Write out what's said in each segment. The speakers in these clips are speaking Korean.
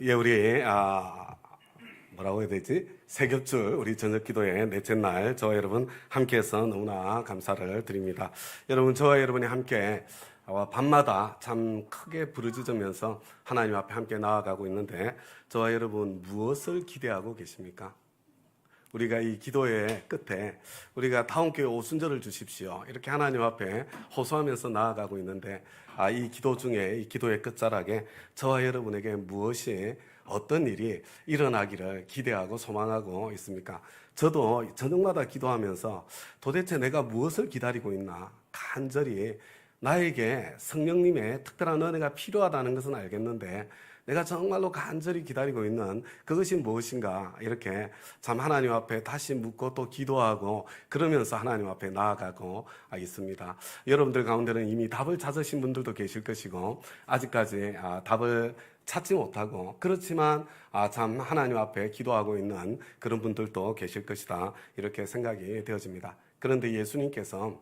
예, 우리 뭐라고 해야 되지? 새겹줄 우리 저녁 기도의 넷째 날 저와 여러분 함께해서 너무나 감사를 드립니다. 여러분 저와 여러분이 함께 밤마다 참 크게 부르짖으면서 하나님 앞에 함께 나아가고 있는데 저와 여러분 무엇을 기대하고 계십니까? 우리가 이 기도의 끝에 우리가 다운교회 오순절을 주십시오. 이렇게 하나님 앞에 호소하면서 나아가고 있는데 이 기도 중에 이 기도의 끝자락에 저와 여러분에게 무엇이 어떤 일이 일어나기를 기대하고 소망하고 있습니까? 저도 저녁마다 기도하면서 도대체 내가 무엇을 기다리고 있나 간절히 나에게 성령님의 특별한 은혜가 필요하다는 것은 알겠는데 내가 정말로 간절히 기다리고 있는 그것이 무엇인가 이렇게 참 하나님 앞에 다시 묻고 또 기도하고 그러면서 하나님 앞에 나아가고 있습니다. 여러분들 가운데는 이미 답을 찾으신 분들도 계실 것이고 아직까지 답을 찾지 못하고 그렇지만 참 하나님 앞에 기도하고 있는 그런 분들도 계실 것이다 이렇게 생각이 되어집니다. 그런데 예수님께서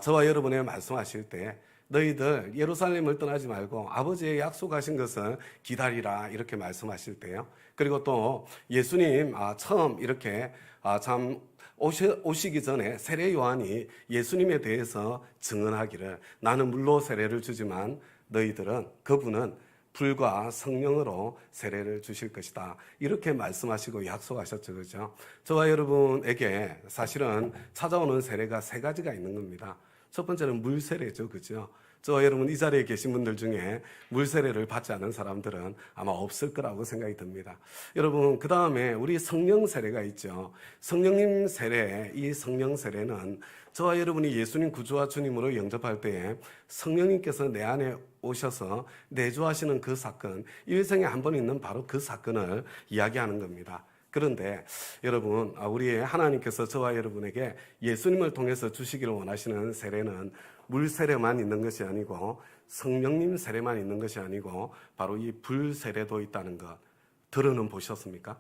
저와 여러분의 말씀하실 때 너희들 예루살렘을 떠나지 말고 아버지의 약속하신 것을 기다리라 이렇게 말씀하실 때요. 그리고 또 예수님 처음 이렇게 참 오시기 전에 세례 요한이 예수님에 대해서 증언하기를 나는 물로 세례를 주지만 너희들은 그분은 불과 성령으로 세례를 주실 것이다. 이렇게 말씀하시고 약속하셨죠. 그죠? 저와 여러분에게 사실은 찾아오는 세례가 세 가지가 있는 겁니다. 첫 번째는 물 세례죠. 그죠? 저와 여러분 이 자리에 계신 분들 중에 물 세례를 받지 않은 사람들은 아마 없을 거라고 생각이 듭니다. 여러분 그 다음에 우리 성령 세례가 있죠. 성령님 세례, 이 성령 세례는 저와 여러분이 예수님 구주와 주님으로 영접할 때에 성령님께서 내 안에 오셔서 내주하시는 그 사건, 일생에 한 번 있는 바로 그 사건을 이야기하는 겁니다. 그런데 여러분 우리 하나님께서 저와 여러분에게 예수님을 통해서 주시기를 원하시는 세례는 물 세례만 있는 것이 아니고 성령님 세례만 있는 것이 아니고 바로 이 불 세례도 있다는 것 들어는 보셨습니까?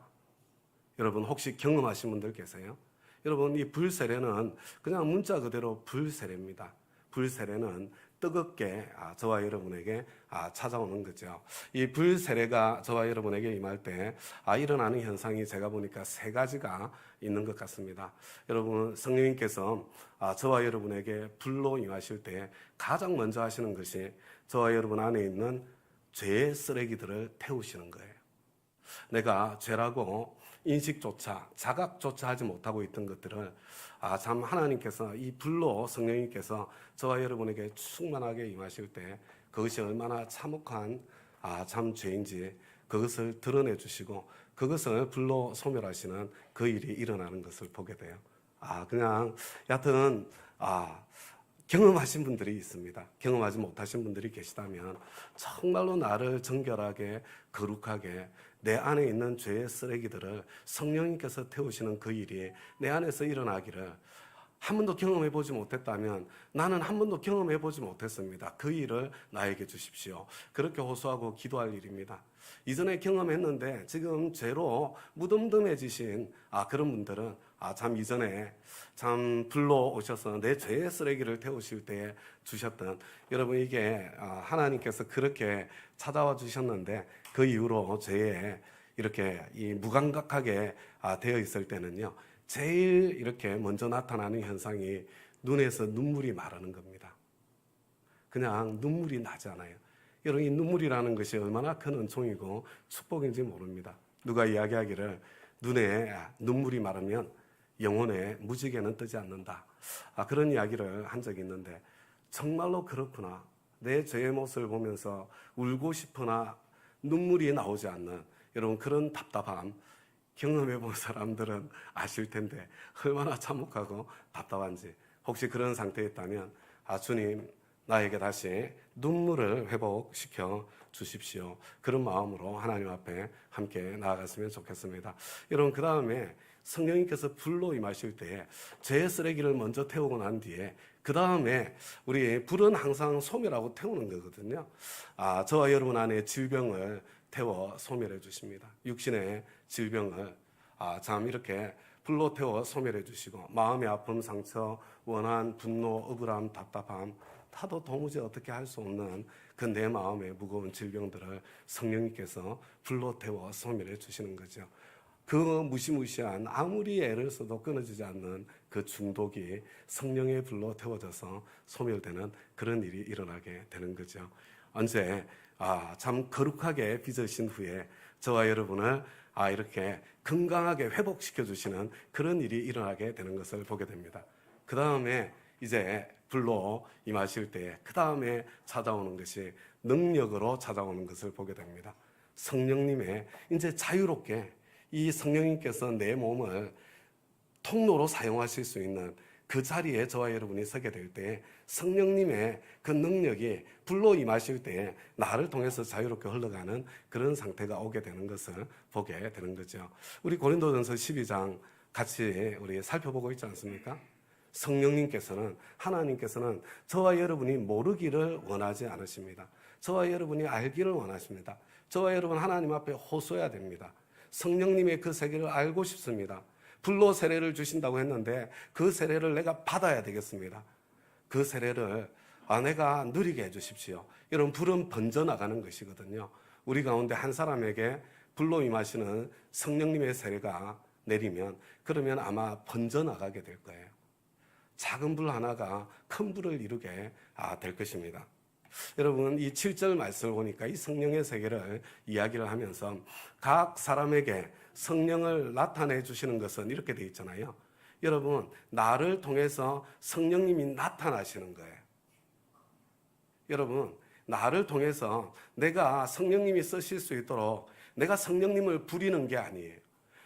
여러분 혹시 경험하신 분들 계세요? 여러분 이 불 세례는 그냥 문자 그대로 불 세례입니다. 불 세례는 뜨겁게 저와 여러분에게 찾아오는 거죠. 이 불 세례가 저와 여러분에게 임할 때 일어나는 현상이 제가 보니까 세 가지가 있는 것 같습니다. 여러분 성령님께서 저와 여러분에게 불로 임하실 때 가장 먼저 하시는 것이 저와 여러분 안에 있는 죄의 쓰레기들을 태우시는 거예요. 내가 죄라고 인식조차 자각조차 하지 못하고 있던 것들을 참 하나님께서 이 불로 성령님께서 저와 여러분에게 충만하게 임하실 때 그것이 얼마나 참혹한 참 죄인지 그것을 드러내 주시고 그것을 불로 소멸하시는 그 일이 일어나는 것을 보게 돼요. 그냥 여하튼 경험하신 분들이 있습니다. 경험하지 못하신 분들이 계시다면 정말로 나를 정결하게 거룩하게 내 안에 있는 죄의 쓰레기들을 성령님께서 태우시는 그 일이 내 안에서 일어나기를 한 번도 경험해보지 못했다면 나는 한 번도 경험해보지 못했습니다. 그 일을 나에게 주십시오. 그렇게 호소하고 기도할 일입니다. 이전에 경험했는데 지금 죄로 무덤덤해지신 그런 분들은 참 이전에 참 불러 오셔서 내 죄의 쓰레기를 태우실 때 주셨던 여러분 이게 하나님께서 그렇게 찾아와 주셨는데 그 이후로 죄에 이렇게 이 무감각하게 되어 있을 때는요 제일 이렇게 먼저 나타나는 현상이 눈에서 눈물이 마르는 겁니다. 그냥 눈물이 나잖아요. 여러분 이 눈물이라는 것이 얼마나 큰 은총이고 축복인지 모릅니다. 누가 이야기하기를 눈에 눈물이 마르면 영혼에 무지개는 뜨지 않는다. 그런 이야기를 한 적이 있는데 정말로 그렇구나. 내 죄의 모습을 보면서 울고 싶으나 눈물이 나오지 않는 여러분 그런 답답함 경험해 본 사람들은 아실 텐데 얼마나 참혹하고 답답한지 혹시 그런 상태에 있다면 주님 나에게 다시 눈물을 회복시켜 주십시오. 그런 마음으로 하나님 앞에 함께 나아갔으면 좋겠습니다. 여러분 그 다음에 성령님께서 불로 임하실 때 죄의 쓰레기를 먼저 태우고 난 뒤에 그 다음에 우리 불은 항상 소멸하고 태우는 거거든요. 저와 여러분 안에 질병을 태워 소멸해 주십니다. 육신의 질병을 참 이렇게 불로 태워 소멸해 주시고 마음의 아픔, 상처, 원한, 분노, 억울함, 답답함 다도 도무지 어떻게 할 수 없는 그 내 마음의 무거운 질병들을 성령님께서 불로 태워 소멸해 주시는 거죠. 그 무시무시한 아무리 애를 써도 끊어지지 않는 그 중독이 성령의 불로 태워져서 소멸되는 그런 일이 일어나게 되는 거죠. 언제 참 거룩하게 빚으신 후에 저와 여러분을 이렇게 건강하게 회복시켜 주시는 그런 일이 일어나게 되는 것을 보게 됩니다. 그 다음에 이제 불로 임하실 때에 그 다음에 찾아오는 것이 능력으로 찾아오는 것을 보게 됩니다. 성령님의 이제 자유롭게 이 성령님께서 내 몸을 통로로 사용하실 수 있는 그 자리에 저와 여러분이 서게 될 때 성령님의 그 능력이 불로 임하실 때 나를 통해서 자유롭게 흘러가는 그런 상태가 오게 되는 것을 보게 되는 거죠. 우리 고린도전서 12장 같이 우리 살펴보고 있지 않습니까? 성령님께서는 하나님께서는 저와 여러분이 모르기를 원하지 않으십니다. 저와 여러분이 알기를 원하십니다. 저와 여러분 하나님 앞에 호소해야 됩니다. 성령님의 그 세계를 알고 싶습니다. 불로 세례를 주신다고 했는데 그 세례를 내가 받아야 되겠습니다. 그 세례를 내가 누리게 해주십시오. 이런 불은 번져나가는 것이거든요. 우리 가운데 한 사람에게 불로 임하시는 성령님의 세례가 내리면 그러면 아마 번져나가게 될 거예요. 작은 불 하나가 큰 불을 이루게 될 것입니다. 여러분 이 7절 말씀을 보니까 이 성령의 세계를 이야기를 하면서 각 사람에게 성령을 나타내 주시는 것은 이렇게 되어 있잖아요. 여러분 나를 통해서 성령님이 나타나시는 거예요. 여러분 나를 통해서 내가 성령님이 쓰실 수 있도록 내가 성령님을 부리는 게 아니에요.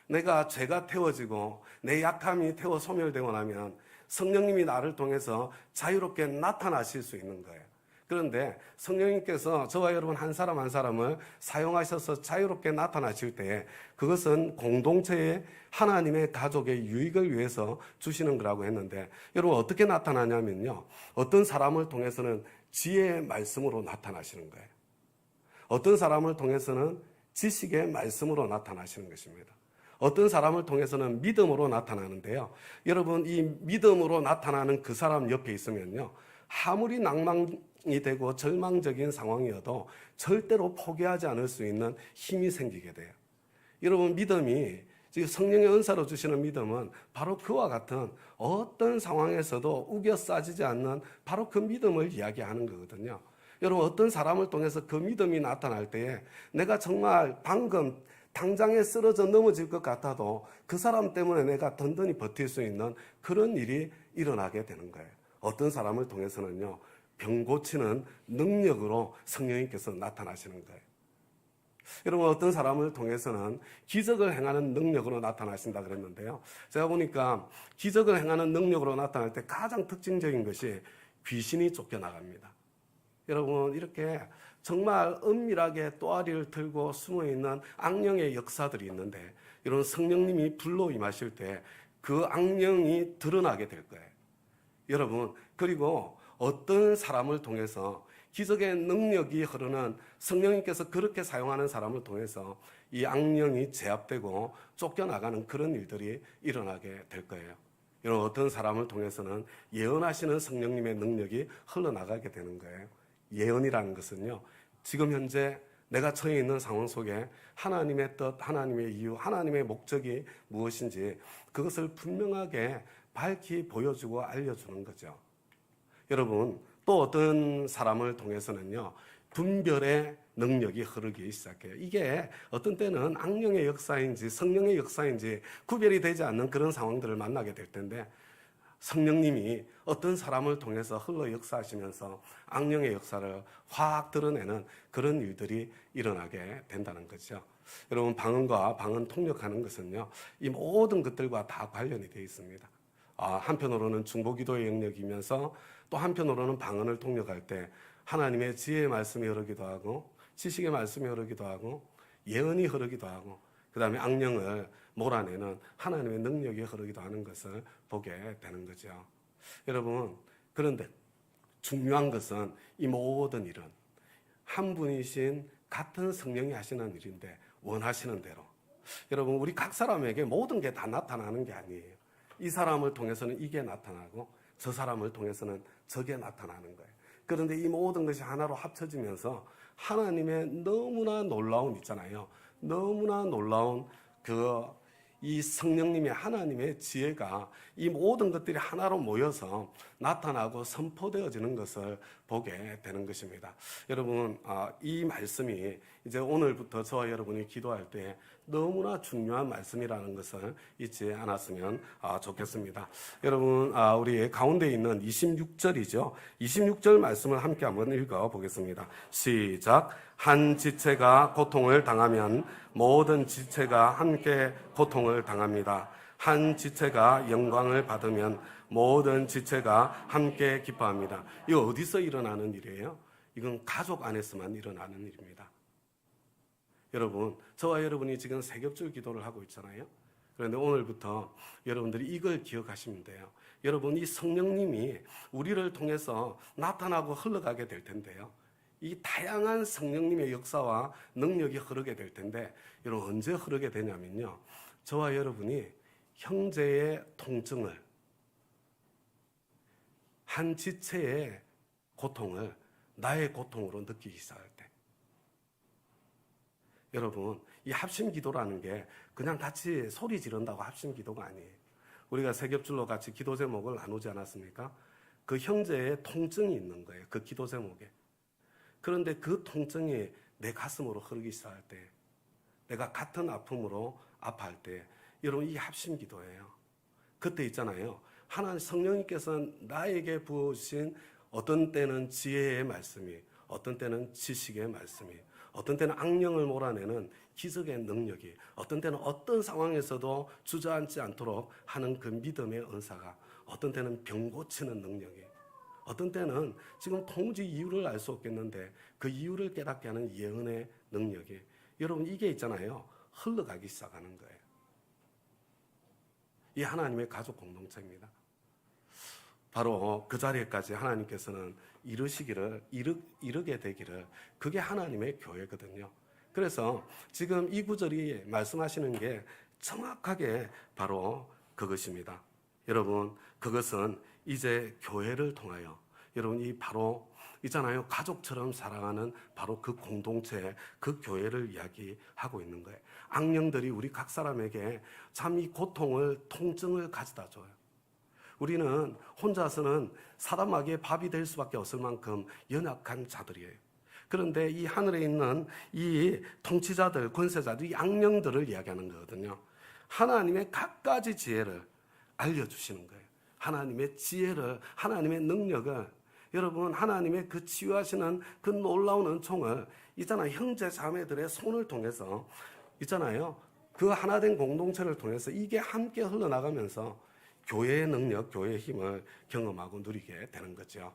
내가 죄가 태워지고 내 약함이 태워 소멸되고 나면 성령님이 나를 통해서 자유롭게 나타나실 수 있는 거예요. 그런데 성령님께서 저와 여러분 한 사람 한 사람을 사용하셔서 자유롭게 나타나실 때 그것은 공동체의 하나님의 가족의 유익을 위해서 주시는 거라고 했는데 여러분 어떻게 나타나냐면요. 어떤 사람을 통해서는 지혜의 말씀으로 나타나시는 거예요. 어떤 사람을 통해서는 지식의 말씀으로 나타나시는 것입니다. 어떤 사람을 통해서는 믿음으로 나타나는데요. 여러분 이 믿음으로 나타나는 그 사람 옆에 있으면요. 아무리 낭만이 되고 절망적인 상황이어도 절대로 포기하지 않을 수 있는 힘이 생기게 돼요. 여러분 믿음이 지금 성령의 은사로 주시는 믿음은 바로 그와 같은 어떤 상황에서도 우겨 싸지지 않는 바로 그 믿음을 이야기하는 거거든요. 여러분 어떤 사람을 통해서 그 믿음이 나타날 때에 내가 정말 방금 당장에 쓰러져 넘어질 것 같아도 그 사람 때문에 내가 든든히 버틸 수 있는 그런 일이 일어나게 되는 거예요. 어떤 사람을 통해서는요, 병 고치는 능력으로 성령님께서 나타나시는 거예요. 여러분 어떤 사람을 통해서는 기적을 행하는 능력으로 나타나신다 그랬는데요. 제가 보니까 기적을 행하는 능력으로 나타날 때 가장 특징적인 것이 귀신이 쫓겨나갑니다. 여러분 이렇게 정말 은밀하게 또아리를 틀고 숨어있는 악령의 역사들이 있는데 이런 성령님이 불로 임하실 때 그 악령이 드러나게 될 거예요. 여러분 그리고 어떤 사람을 통해서 기적의 능력이 흐르는 성령님께서 그렇게 사용하는 사람을 통해서 이 악령이 제압되고 쫓겨나가는 그런 일들이 일어나게 될 거예요. 이런 어떤 사람을 통해서는 예언하시는 성령님의 능력이 흘러나가게 되는 거예요. 예언이라는 것은요, 지금 현재 내가 처해 있는 상황 속에 하나님의 뜻, 하나님의 이유, 하나님의 목적이 무엇인지 그것을 분명하게 밝히 보여주고 알려주는 거죠. 여러분 또 어떤 사람을 통해서는요, 분별의 능력이 흐르기 시작해요. 이게 어떤 때는 악령의 역사인지 성령의 역사인지 구별이 되지 않는 그런 상황들을 만나게 될 텐데 성령님이 어떤 사람을 통해서 흘러 역사하시면서 악령의 역사를 확 드러내는 그런 일들이 일어나게 된다는 거죠. 여러분 방언과 방언 통역하는 것은요, 이 모든 것들과 다 관련이 되어 있습니다. 한편으로는 중보기도의 영역이면서 또 한편으로는 방언을 통역할 때 하나님의 지혜의 말씀이 흐르기도 하고 지식의 말씀이 흐르기도 하고 예언이 흐르기도 하고 그 다음에 악령을 몰아내는 하나님의 능력이 흐르기도 하는 것을 보게 되는 거죠. 여러분 그런데 중요한 것은 이 모든 일은 한 분이신 같은 성령이 하시는 일인데 원하시는 대로 여러분 우리 각 사람에게 모든 게 다 나타나는 게 아니에요. 이 사람을 통해서는 이게 나타나고 저 사람을 통해서는 저게 나타나는 거예요. 그런데 이 모든 것이 하나로 합쳐지면서 하나님의 너무나 놀라운 있잖아요. 너무나 놀라운 이 성령님의 하나님의 지혜가 이 모든 것들이 하나로 모여서 나타나고 선포되어지는 것을 보게 되는 것입니다. 여러분, 이 말씀이 이제 오늘부터 저와 여러분이 기도할 때 너무나 중요한 말씀이라는 것을 잊지 않았으면 좋겠습니다. 여러분, 우리 가운데 있는 26절이죠. 26절 말씀을 함께 한번 읽어보겠습니다. 시작. 한 지체가 고통을 당하면 모든 지체가 함께 고통을 당합니다. 한 지체가 영광을 받으면 모든 지체가 함께 기뻐합니다. 이거 어디서 일어나는 일이에요? 이건 가족 안에서만 일어나는 일입니다. 여러분, 저와 여러분이 지금 세겹줄 기도를 하고 있잖아요. 그런데 오늘부터 여러분들이 이걸 기억하시면 돼요. 여러분, 이 성령님이 우리를 통해서 나타나고 흘러가게 될 텐데요. 이 다양한 성령님의 역사와 능력이 흐르게 될 텐데, 여러분 언제 흐르게 되냐면요, 저와 여러분이 형제의 통증을, 한 지체의 고통을 나의 고통으로 느끼기 시작할 때. 여러분, 이 합심기도라는 게 그냥 같이 소리 지른다고 합심기도가 아니에요. 우리가 세겹줄로 같이 기도 제목을 나누지 않았습니까? 그 형제의 통증이 있는 거예요, 그 기도 제목에. 그런데 그 통증이 내 가슴으로 흐르기 시작할 때, 내가 같은 아픔으로 아파할 때, 여러분 이 합심기도예요. 그때 있잖아요, 하나님 성령님께서 나에게 부으신 어떤 때는 지혜의 말씀이, 어떤 때는 지식의 말씀이, 어떤 때는 악령을 몰아내는 기적의 능력이, 어떤 때는 어떤 상황에서도 주저앉지 않도록 하는 그 믿음의 은사가, 어떤 때는 병 고치는 능력이, 어떤 때는 지금 도무지 이유를 알 수 없겠는데 그 이유를 깨닫게 하는 예언의 능력이, 여러분 이게 있잖아요, 흘러가기 시작하는 거예요. 이 하나님의 가족 공동체입니다. 바로 그 자리에까지 하나님께서는 이르게 되기를, 그게 하나님의 교회거든요. 그래서 지금 이 구절이 말씀하시는 게 정확하게 바로 그것입니다. 여러분, 그것은 이제 교회를 통하여, 여러분 이 바로 있잖아요, 가족처럼 사랑하는 바로 그 공동체, 그 교회를 이야기하고 있는 거예요. 악령들이 우리 각 사람에게 참 이 고통을, 통증을 가져다 줘요. 우리는 혼자서는 사람에게 밥이 될 수밖에 없을 만큼 연약한 자들이에요. 그런데 이 하늘에 있는 이 통치자들, 권세자들, 이 악령들을 이야기하는 거거든요. 하나님의 갖가지 지혜를 알려주시는 거예요. 하나님의 지혜를, 하나님의 능력을, 여러분 하나님의 그 치유하시는 그 놀라운 은총을 있잖아요, 형제 자매들의 손을 통해서 있잖아요, 그 하나된 공동체를 통해서 이게 함께 흘러나가면서 교회의 능력, 교회의 힘을 경험하고 누리게 되는 거죠.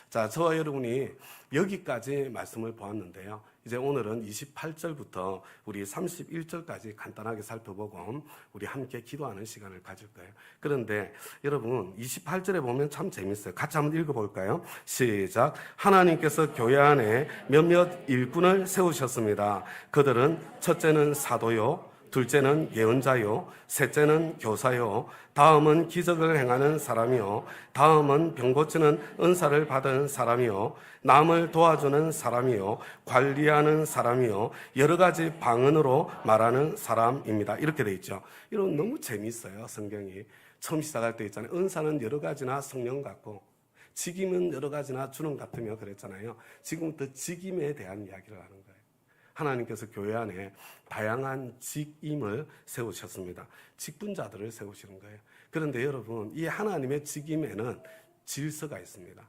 자, 저와 여러분이 여기까지 말씀을 보았는데요. 이제 오늘은 28절부터 우리 31절까지 간단하게 살펴보고 우리 함께 기도하는 시간을 가질 거예요. 그런데 여러분 28절에 보면 참 재밌어요. 같이 한번 읽어볼까요? 시작. 하나님께서 교회 안에 몇몇 일꾼을 세우셨습니다. 그들은 첫째는 사도요, 둘째는 예언자요, 셋째는 교사요, 다음은 기적을 행하는 사람이요, 다음은 병 고치는 은사를 받은 사람이요, 남을 도와주는 사람이요, 관리하는 사람이요, 여러 가지 방언으로 말하는 사람입니다. 이렇게 돼 있죠. 이런 너무 재미있어요. 성경이 처음 시작할 때 있잖아요, 은사는 여러 가지나 성령 같고 직임은 여러 가지나 주는 같으며 그랬잖아요. 지금부터 직임에 대한 이야기를 하는 거예요. 하나님께서 교회 안에 다양한 직임을 세우셨습니다. 직분자들을 세우시는 거예요. 그런데 여러분, 이 하나님의 직임에는 질서가 있습니다.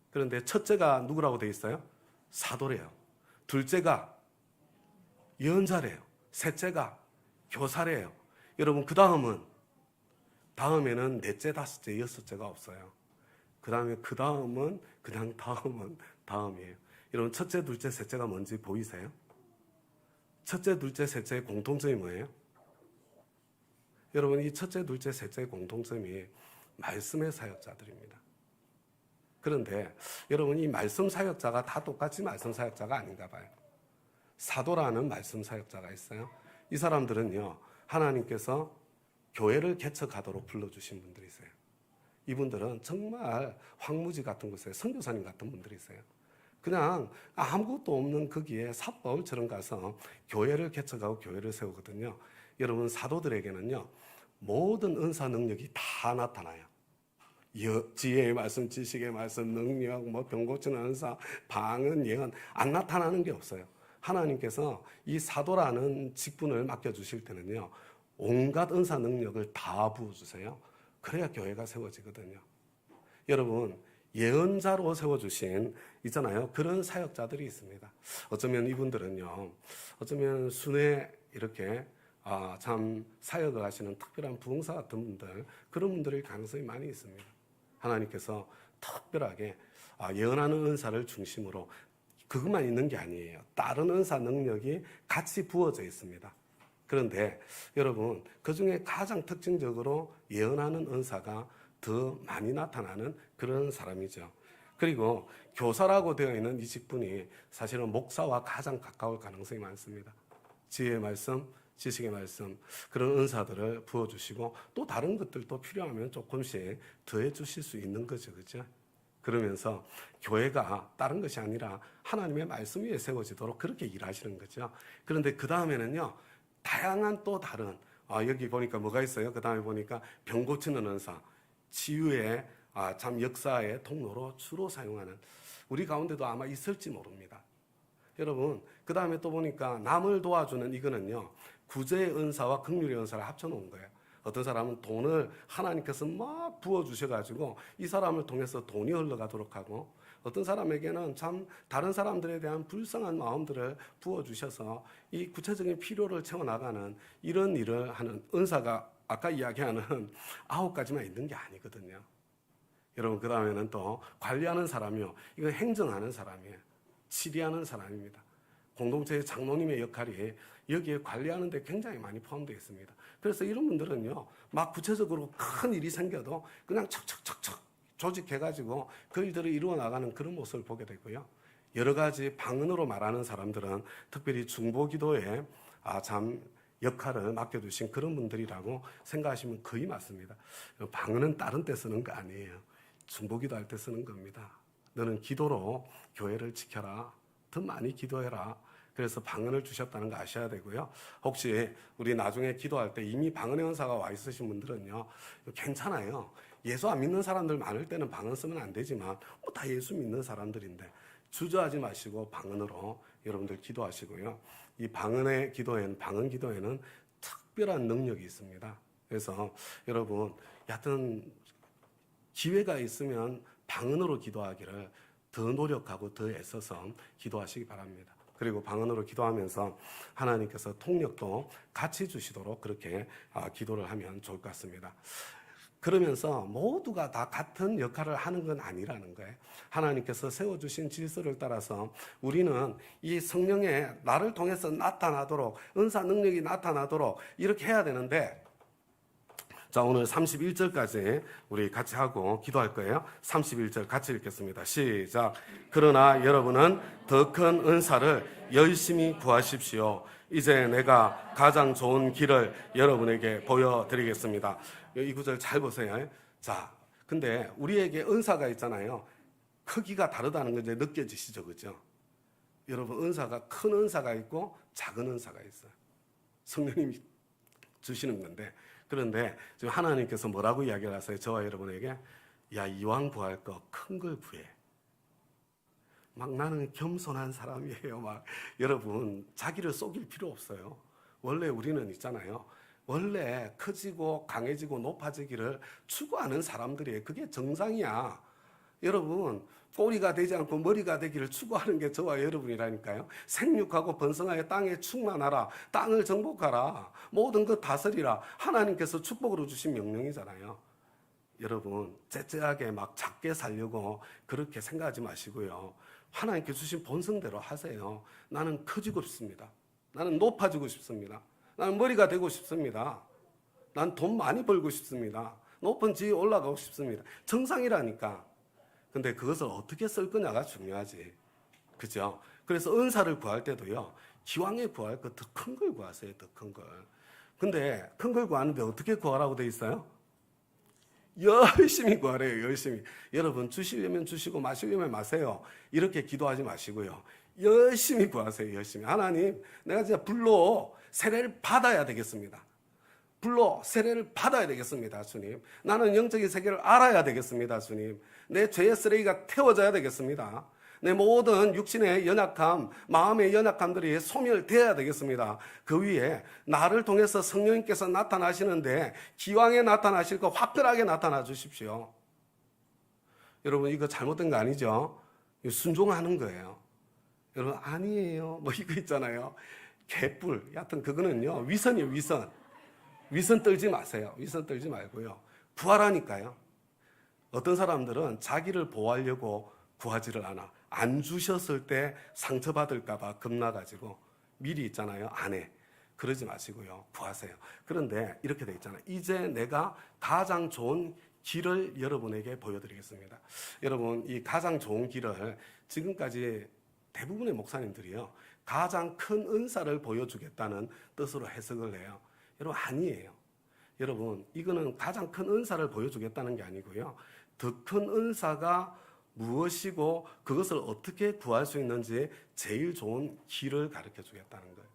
그런데 첫째가 누구라고 되어 있어요? 사도래요. 둘째가 예언자래요. 셋째가 교사래요. 여러분, 다음에는 넷째, 다섯째, 여섯째가 없어요. 그 다음은 그냥 다음이에요. 여러분, 첫째, 둘째, 셋째가 뭔지 보이세요? 첫째, 둘째, 셋째의 공통점이 뭐예요? 여러분, 이 첫째, 둘째, 셋째의 공통점이 말씀의 사역자들입니다. 그런데 여러분, 이 말씀 사역자가 다 똑같이 말씀 사역자가 아닌가 봐요. 사도라는 말씀 사역자가 있어요. 이 사람들은요, 하나님께서 교회를 개척하도록 불러주신 분들이세요. 이분들은 정말 황무지 같은 곳에 선교사님 같은 분들이세요. 그냥 아무것도 없는 거기에 삿바울처럼 가서 교회를 개척하고 교회를 세우거든요. 여러분, 사도들에게는요, 모든 은사 능력이 다 나타나요. 지혜의 말씀, 지식의 말씀, 능력, 병 고치는 은사, 방언, 예언, 안 나타나는 게 없어요. 하나님께서 이 사도라는 직분을 맡겨주실 때는요, 온갖 은사 능력을 다 부어주세요. 그래야 교회가 세워지거든요. 여러분, 예언자로 세워주신 있잖아요. 그런 사역자들이 있습니다. 어쩌면 이분들은요, 어쩌면 순회 이렇게 참 사역을 하시는 특별한 부흥사 같은 분들, 그런 분들일 가능성이 많이 있습니다. 하나님께서 특별하게 예언하는 은사를 중심으로 그것만 있는 게 아니에요. 다른 은사 능력이 같이 부어져 있습니다. 그런데 여러분, 그중에 가장 특징적으로 예언하는 은사가 더 많이 나타나는 그런 사람이죠. 그리고 교사라고 되어 있는 이 직분이 사실은 목사와 가장 가까울 가능성이 많습니다. 지혜의 말씀, 지식의 말씀, 그런 은사들을 부어주시고 또 다른 것들도 필요하면 조금씩 더해 주실 수 있는 거죠. 그죠? 그러면서 교회가 다른 것이 아니라 하나님의 말씀 위에 세워지도록 그렇게 일하시는 거죠. 그런데 그 다음에는요, 다양한 또 다른, 여기 보니까 뭐가 있어요? 그 다음에 보니까 병 고치는 은사, 치유의 참 역사의 통로로 주로 사용하는, 우리 가운데도 아마 있을지 모릅니다. 여러분, 그 다음에 또 보니까 남을 도와주는, 이거는요, 구제의 은사와 긍휼의 은사를 합쳐놓은 거예요. 어떤 사람은 돈을 하나님께서 막 부어주셔가지고 이 사람을 통해서 돈이 흘러가도록 하고, 어떤 사람에게는 참 다른 사람들에 대한 불쌍한 마음들을 부어주셔서 이 구체적인 필요를 채워나가는 이런 일을 하는 은사가 아까 이야기하는 9가지만 있는 게 아니거든요. 여러분, 그 다음에는 또 관리하는 사람이요, 이건 행정하는 사람이에요. 치리하는 사람입니다. 공동체의 장로님의 역할이 여기에 관리하는 데 굉장히 많이 포함되어 있습니다. 그래서 이런 분들은요, 막 구체적으로 큰 일이 생겨도 그냥 척척척척 조직해가지고 그 일들을 이루어 나가는 그런 모습을 보게 되고요. 여러 가지 방언으로 말하는 사람들은 특별히 중보기도에 참 역할을 맡겨주신 그런 분들이라고 생각하시면 거의 맞습니다. 방언은 다른 때 쓰는 거 아니에요. 중보기도 할 때 쓰는 겁니다. 너는 기도로 교회를 지켜라. 더 많이 기도해라. 그래서 방언을 주셨다는 거 아셔야 되고요. 혹시 우리 나중에 기도할 때 이미 방언의 은사가 와 있으신 분들은요, 괜찮아요. 예수 안 믿는 사람들 많을 때는 방언 쓰면 안 되지만 다 예수 믿는 사람들인데 주저하지 마시고 방언으로 여러분들 기도하시고요. 이 방언의 기도에는, 방언 기도에는 특별한 능력이 있습니다. 그래서 여러분, 여하튼 기회가 있으면 방언으로 기도하기를 더 노력하고 더 애써서 기도하시기 바랍니다. 그리고 방언으로 기도하면서 하나님께서 통역도 같이 주시도록 그렇게 기도를 하면 좋을 것 같습니다. 그러면서 모두가 다 같은 역할을 하는 건 아니라는 거예요. 하나님께서 세워주신 질서를 따라서 우리는 이 성령의 나를 통해서 나타나도록, 은사 능력이 나타나도록 이렇게 해야 되는데, 자, 오늘 31절까지 우리 같이 하고 기도할 거예요. 31절 같이 읽겠습니다. 시작. 그러나 여러분은 더 큰 은사를 열심히 구하십시오. 이제 내가 가장 좋은 길을 여러분에게 보여드리겠습니다. 이 구절 잘 보세요. 자, 근데 우리에게 은사가 있잖아요. 크기가 다르다는 거 이제 느껴지시죠? 그죠? 여러분, 은사가, 큰 은사가 있고 작은 은사가 있어요. 성령님이 주시는 건데, 그런데 지금 하나님께서 뭐라고 이야기를 하세요? 저와 여러분에게, 야, 이왕 구할 거 큰 걸 구해. 막 나는 겸손한 사람이에요. 막 여러분, 자기를 속일 필요 없어요. 원래 우리는 있잖아요. 원래 커지고 강해지고 높아지기를 추구하는 사람들이에요. 그게 정상이야. 여러분, 꼬리가 되지 않고 머리가 되기를 추구하는 게 저와 여러분이라니까요. 생육하고 번성하여 땅에 충만하라. 땅을 정복하라. 모든 것 다스리라. 하나님께서 축복으로 주신 명령이잖아요. 여러분, 째째하게 막 작게 살려고 그렇게 생각하지 마시고요. 하나님께 주신 본성대로 하세요. 나는 커지고 싶습니다. 나는 높아지고 싶습니다. 나는 머리가 되고 싶습니다. 난 돈 많이 벌고 싶습니다. 높은 지위에 올라가고 싶습니다. 정상이라니까. 근데 그것을 어떻게 쓸 거냐가 중요하지. 그죠? 그래서 은사를 구할 때도요, 기왕에 구할 거 더 큰 걸 구하세요. 더 큰 걸. 근데 큰 걸 구하는데 어떻게 구하라고 돼 있어요? 열심히 구하래요. 열심히. 여러분 주시려면 주시고 마시려면 마세요. 이렇게 기도하지 마시고요. 열심히 구하세요. 열심히. 하나님, 내가 진짜 불로 세례를 받아야 되겠습니다. 불로 세례를 받아야 되겠습니다. 주님. 나는 영적인 세계를 알아야 되겠습니다. 주님. 내 죄의 쓰레기가 태워져야 되겠습니다. 내 모든 육신의 연약함, 마음의 연약함들이 소멸되어야 되겠습니다. 그 위에 나를 통해서 성령님께서 나타나시는데 기왕에 나타나실 거 화끈하게 나타나 주십시오. 여러분, 이거 잘못된 거 아니죠? 순종하는 거예요. 여러분, 아니에요. 뭐 이거 있잖아요. 개뿔. 여하튼 그거는요, 위선이에요, 위선. 위선 떨지 마세요. 위선 떨지 말고요. 구하라니까요. 어떤 사람들은 자기를 보호하려고 구하지를 않아. 안 주셨을 때 상처받을까봐 겁나가지고 미리 있잖아요. 안 해. 그러지 마시고요. 구하세요. 그런데 이렇게 돼 있잖아요. 이제 내가 가장 좋은 길을 여러분에게 보여드리겠습니다. 여러분, 이 가장 좋은 길을 지금까지 대부분의 목사님들이요, 가장 큰 은사를 보여주겠다는 뜻으로 해석을 해요. 여러분, 아니에요. 여러분, 이거는 가장 큰 은사를 보여주겠다는 게 아니고요. 더 큰 은사가 무엇이고 그것을 어떻게 구할 수 있는지 제일 좋은 길을 가르쳐 주겠다는 거예요.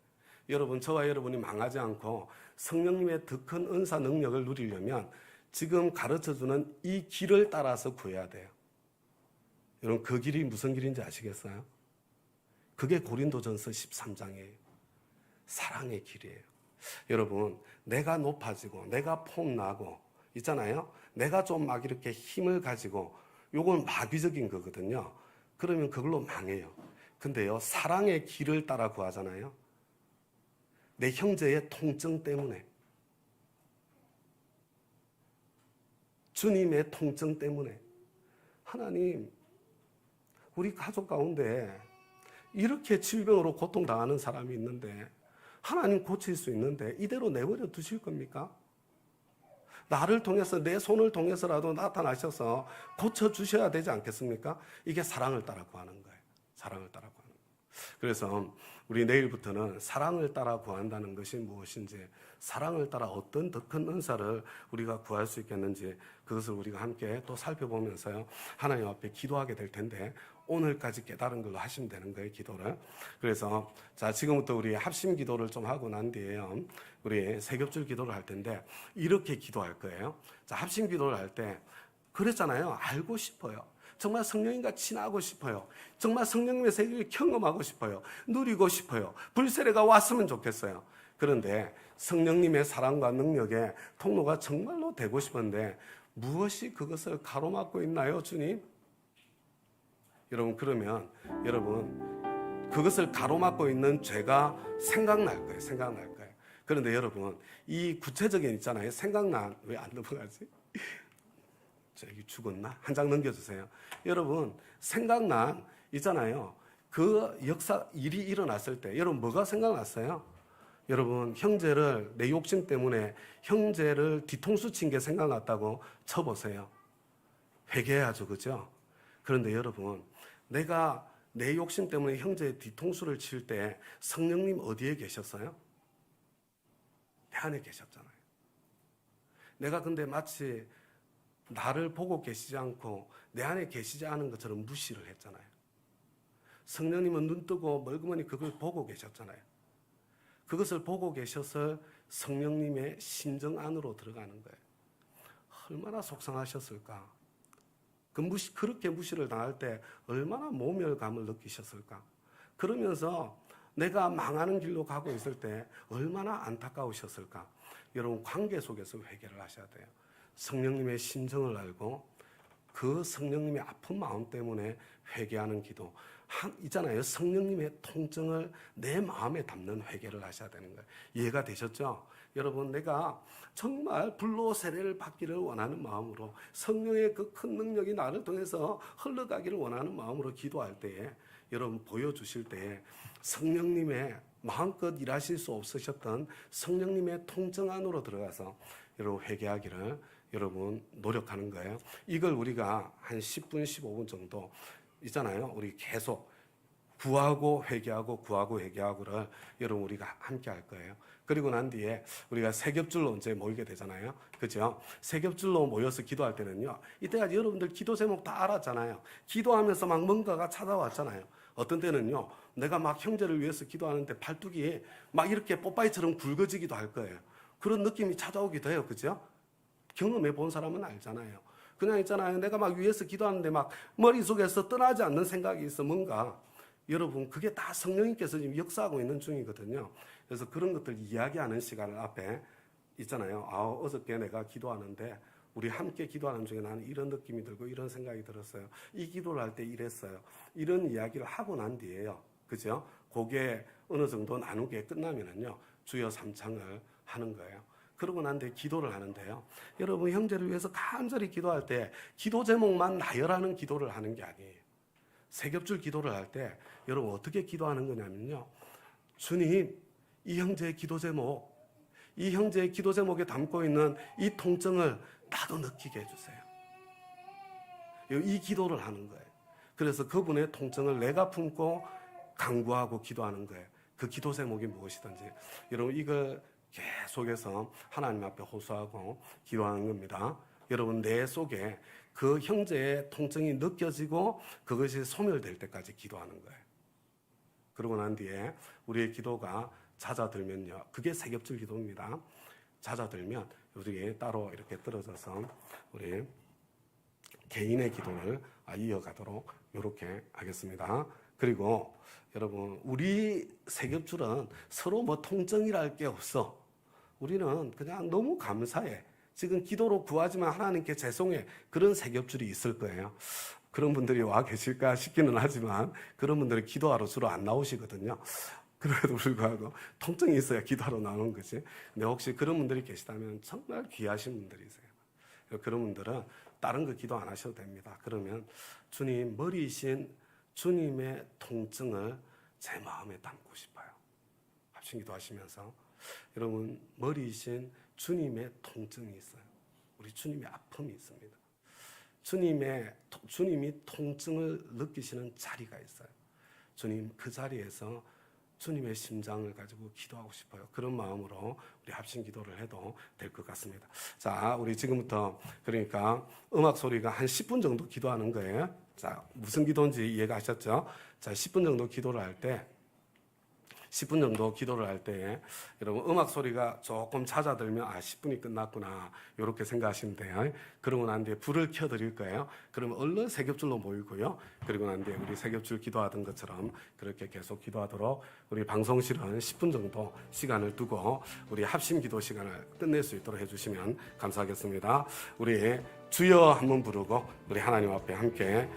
여러분, 저와 여러분이 망하지 않고 성령님의 더 큰 은사 능력을 누리려면 지금 가르쳐 주는 이 길을 따라서 구해야 돼요. 여러분, 그 길이 무슨 길인지 아시겠어요? 그게 고린도전서 13장이에요. 사랑의 길이에요. 여러분, 내가 높아지고 내가 폼나고 있잖아요. 내가 좀 막 이렇게 힘을 가지고, 요건 마귀적인 거거든요. 그러면 그걸로 망해요. 근데요, 사랑의 길을 따라 구하잖아요. 내 형제의 통증 때문에, 주님의 통증 때문에, 하나님, 우리 가족 가운데 이렇게 질병으로 고통당하는 사람이 있는데 하나님 고칠 수 있는데 이대로 내버려 두실 겁니까? 나를 통해서, 내 손을 통해서라도 나타나셔서 고쳐주셔야 되지 않겠습니까? 이게 사랑을 따라 구하는 거예요. 사랑을 따라 구하는 거예요. 그래서 우리 내일부터는 사랑을 따라 구한다는 것이 무엇인지, 사랑을 따라 어떤 더 큰 은사를 우리가 구할 수 있겠는지, 그것을 우리가 함께 또 살펴보면서요, 하나님 앞에 기도하게 될 텐데, 오늘까지 깨달은 걸로 하시면 되는 거예요, 기도를. 그래서 자, 지금부터 우리 합심 기도를 좀 하고 난 뒤에요, 우리 세겹줄 기도를 할 텐데 이렇게 기도할 거예요. 자, 합심 기도를 할 때 그랬잖아요. 알고 싶어요. 정말 성령님과 친하고 싶어요. 정말 성령님의 세계를 경험하고 싶어요. 누리고 싶어요. 불세례가 왔으면 좋겠어요. 그런데 성령님의 사랑과 능력의 통로가 정말로 되고 싶은데 무엇이 그것을 가로막고 있나요, 주님? 여러분, 그러면 여러분, 그것을 가로막고 있는 죄가 생각날 거예요. 생각날 거예요. 그런데 여러분, 이 구체적인 있잖아요. 생각난, 왜 안 넘어가지? 저기 죽었나? 한 장 넘겨주세요. 여러분, 생각난 있잖아요. 그 역사, 일이 일어났을 때 여러분 뭐가 생각났어요? 여러분, 형제를, 내 욕심 때문에 형제를 뒤통수 친 게 생각났다고 쳐보세요. 회개해야죠, 그죠? 그런데 여러분, 내가 내 욕심 때문에 형제의 뒤통수를 칠 때 성령님 어디에 계셨어요? 내 안에 계셨잖아요. 내가 근데 마치 나를 보고 계시지 않고 내 안에 계시지 않은 것처럼 무시를 했잖아요. 성령님은 눈 뜨고 멀그머니 그걸 보고 계셨잖아요. 그것을 보고 계셔서 성령님의 심정 안으로 들어가는 거예요. 얼마나 속상하셨을까? 그렇게 무시를 당할 때 얼마나 모멸감을 느끼셨을까? 그러면서 내가 망하는 길로 가고 있을 때 얼마나 안타까우셨을까? 여러분, 관계 속에서 회개를 하셔야 돼요. 성령님의 심정을 알고 그 성령님의 아픈 마음 때문에 회개하는 기도. 있잖아요. 성령님의 통증을 내 마음에 담는 회개를 하셔야 되는 거예요. 이해가 되셨죠? 여러분, 내가 정말 불로 세례를 받기를 원하는 마음으로, 성령의 그 큰 능력이 나를 통해서 흘러가기를 원하는 마음으로 기도할 때에, 여러분 보여주실 때에 성령님의 마음껏 일하실 수 없으셨던 성령님의 통증 안으로 들어가서 여러분 회개하기를 여러분 노력하는 거예요. 이걸 우리가 한 10분, 15분 정도 있잖아요. 우리 계속 구하고 회개하고 구하고 회개하고를 여러분 우리가 함께 할 거예요. 그리고 난 뒤에 우리가 세 겹줄로 이제 모이게 되잖아요. 그죠? 세 겹줄로 모여서 기도할 때는요. 이때까지 여러분들 기도 제목 다 알았잖아요. 기도하면서 막 뭔가가 찾아왔잖아요. 어떤 때는요. 내가 막 형제를 위해서 기도하는데 팔뚝이 막 이렇게 뽀빠이처럼 굵어지기도 할 거예요. 그런 느낌이 찾아오기도 해요. 그죠? 경험해 본 사람은 알잖아요. 그냥 있잖아요. 내가 막 위에서 기도하는데 막 머릿속에서 떠나지 않는 생각이 있어. 뭔가. 여러분 그게 다 성령님께서 지금 역사하고 있는 중이거든요. 그래서 그런 것들 이야기하는 시간을 앞에 있잖아요. 어저께 내가 기도하는데 우리 함께 기도하는 중에 나는 이런 느낌이 들고 이런 생각이 들었어요. 이 기도를 할 때 이랬어요. 이런 이야기를 하고 난 뒤에요. 그죠? 그게 어느 정도 나누게 끝나면은요. 주여 삼창을 하는 거예요. 그러고 난 뒤에 기도를 하는데요. 여러분 형제를 위해서 간절히 기도할 때 기도 제목만 나열하는 기도를 하는 게 아니에요. 세 겹줄 기도를 할 때 여러분 어떻게 기도하는 거냐면요. 주님, 이 형제의 기도 제목, 이 형제의 기도 제목에 담고 있는 이 통증을 나도 느끼게 해주세요. 이 기도를 하는 거예요. 그래서 그분의 통증을 내가 품고 간구하고 기도하는 거예요. 그 기도 제목이 무엇이든지. 여러분 이걸 계속해서 하나님 앞에 호소하고 기도하는 겁니다. 여러분 내 속에 그 형제의 통증이 느껴지고 그것이 소멸될 때까지 기도하는 거예요. 그러고 난 뒤에 우리의 기도가 잦아들면요. 그게 세 겹줄 기도입니다. 잦아들면 우리 따로 이렇게 떨어져서 우리 개인의 기도를 이어가도록 이렇게 하겠습니다. 그리고 여러분 우리 세 겹줄은 서로 뭐 통증이랄 게 없어. 우리는 그냥 너무 감사해. 지금 기도로 구하지만 하나님께 죄송해. 그런 세 겹줄이 있을 거예요. 그런 분들이 와 계실까 싶기는 하지만 그런 분들이 기도하러 주로 안 나오시거든요. 그래도 불구하고 통증이 있어야 기도하러 나오는 거지. 근데 혹시 그런 분들이 계시다면 정말 귀하신 분들이세요. 그런 분들은 다른 거 기도 안 하셔도 됩니다. 그러면 주님, 머리이신 주님의 통증을 제 마음에 담고 싶어요. 합심 기도하시면서 여러분 머리이신 주님의 통증이 있어요. 우리 주님의 아픔이 있습니다. 주님이 통증을 느끼시는 자리가 있어요. 주님 그 자리에서 주님의 심장을 가지고 기도하고 싶어요. 그런 마음으로 우리 합심 기도를 해도 될 것 같습니다. 자, 우리 지금부터 그러니까 음악 소리가 한 10분 정도 기도하는 거예요. 자, 무슨 기도인지 이해가 하셨죠? 자, 10분 정도 기도를 할 때 10분 정도 기도를 할 때 여러분 음악 소리가 조금 잦아들면 10분이 끝났구나 이렇게 생각하시면 돼요. 그러고 난 뒤에 불을 켜드릴 거예요. 그러면 얼른 세 겹줄로 모이고요. 그리고 난 뒤에 우리 세 겹줄 기도하던 것처럼 그렇게 계속 기도하도록 우리 방송실은 10분 정도 시간을 두고 우리 합심 기도 시간을 끝낼 수 있도록 해주시면 감사하겠습니다. 우리 주여 한번 부르고 우리 하나님 앞에 함께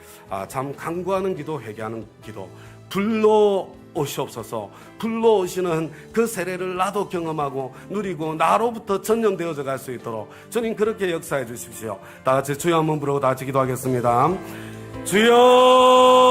참 간구하는 기도, 회개하는 기도 불러오시옵소서. 불러오시는 그 세례를 나도 경험하고 누리고 나로부터 전염되어져 갈 수 있도록 주님 그렇게 역사해 주십시오. 다 같이 주여 한번 부르고 다 같이 기도하겠습니다. 주여